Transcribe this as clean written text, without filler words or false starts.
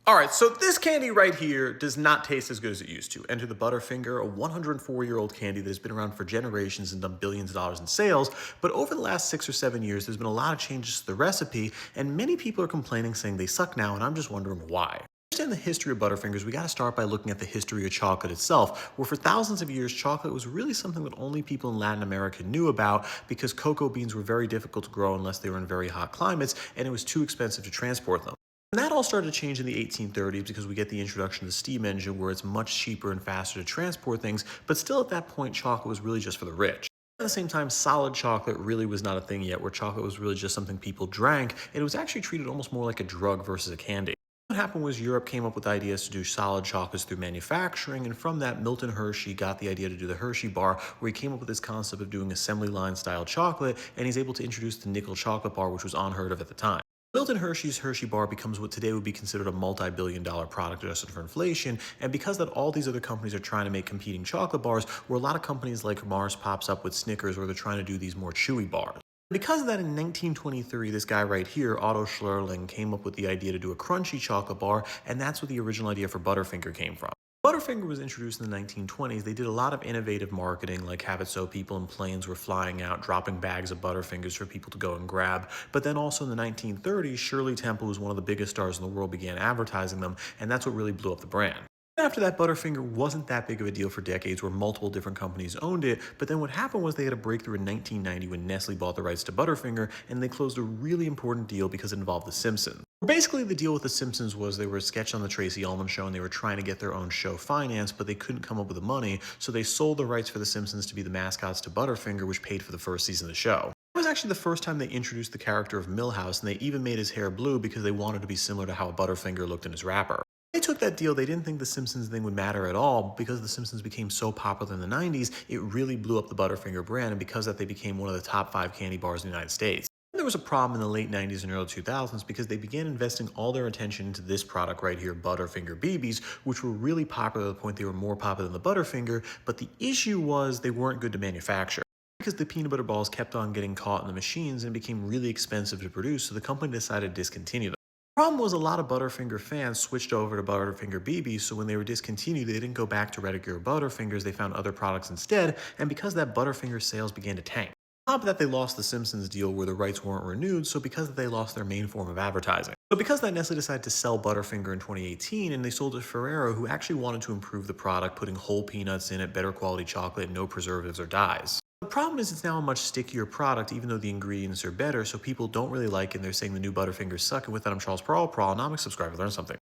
All right, so this candy right here does not taste as good as it used to. Enter the Butterfinger, a 104-year-old candy that has been around for generations and done billions of dollars in sales. But over the last 6 or 7 years, there's been a lot of changes to the recipe, and many people are complaining, saying they suck now, and I'm just wondering why. To understand the history of Butterfingers, we got to start by looking at the history of chocolate itself, where for thousands of years, chocolate was really something that only people in Latin America knew about because cocoa beans were very difficult to grow unless they were in very hot climates, and it was too expensive to transport them. And that all started to change in the 1830s because we get the introduction of the steam engine where it's much cheaper and faster to transport things, but still at that point, chocolate was really just for the rich. At the same time, solid chocolate really was not a thing yet, where chocolate was really just something people drank, and it was actually treated almost more like a drug versus a candy. What happened was Europe came up with ideas to do solid chocolates through manufacturing, and from that, Milton Hershey got the idea to do the Hershey bar, where he came up with this concept of doing assembly line style chocolate, and he's able to introduce the nickel chocolate bar, which was unheard of at the time. Milton Hershey's Hershey bar becomes what today would be considered a multi-billion-dollar product adjusted for inflation, and because that all these other companies are trying to make competing chocolate bars, where a lot of companies like Mars pops up with Snickers, where they're trying to do these more chewy bars. Because of that, in 1923, this guy right here, Otto Schlierling, came up with the idea to do a crunchy chocolate bar, and that's where the original idea for Butterfinger came from. Butterfinger was introduced in the 1920s. They did a lot of innovative marketing, like have it so people in planes were flying out, dropping bags of Butterfingers for people to go and grab. But then also in the 1930s, Shirley Temple, who's one of the biggest stars in the world, began advertising them, and that's what really blew up the brand. After that, Butterfinger wasn't that big of a deal for decades, where multiple different companies owned it, but then what happened was they had a breakthrough in 1990 when Nestle bought the rights to Butterfinger, and they closed a really important deal because it involved The Simpsons. Basically, the deal with The Simpsons was they were a sketch on the Tracy Ullman Show, and they were trying to get their own show financed, but they couldn't come up with the money, so they sold the rights for The Simpsons to be the mascots to Butterfinger, which paid for the first season of the show. It was actually the first time they introduced the character of Milhouse, and they even made his hair blue because they wanted to be similar to how a Butterfinger looked in his wrapper. They took that deal. They didn't think the Simpsons thing would matter at all. Because the Simpsons became so popular in the 90s, it really blew up the Butterfinger brand, and because of that, they became one of the top 5 candy bars in the United States. There was a problem in the late 90s and early 2000s because they began investing all their attention into this product right here, Butterfinger BBs, which were really popular to the point they were more popular than the Butterfinger, but the issue was they weren't good to manufacture. Because the peanut butter balls kept on getting caught in the machines and became really expensive to produce, so the company decided to discontinue them. Problem was a lot of Butterfinger fans switched over to Butterfinger BBs, so when they were discontinued, they didn't go back to regular Butterfingers, they found other products instead, and because of that, Butterfinger sales began to tank. On top of that, they lost the Simpsons deal where the rights weren't renewed, so because of that, they lost their main form of advertising. So because of that, Nestle decided to sell Butterfinger in 2018, and they sold it to Ferrero, who actually wanted to improve the product, putting whole peanuts in it, better quality chocolate, and no preservatives or dyes. The problem is it's now a much stickier product, even though the ingredients are better, so people don't really like it, and they're saying the new Butterfingers suck. And with that, I'm Charles Pearl, Pearlonomics. Subscribe to learn something.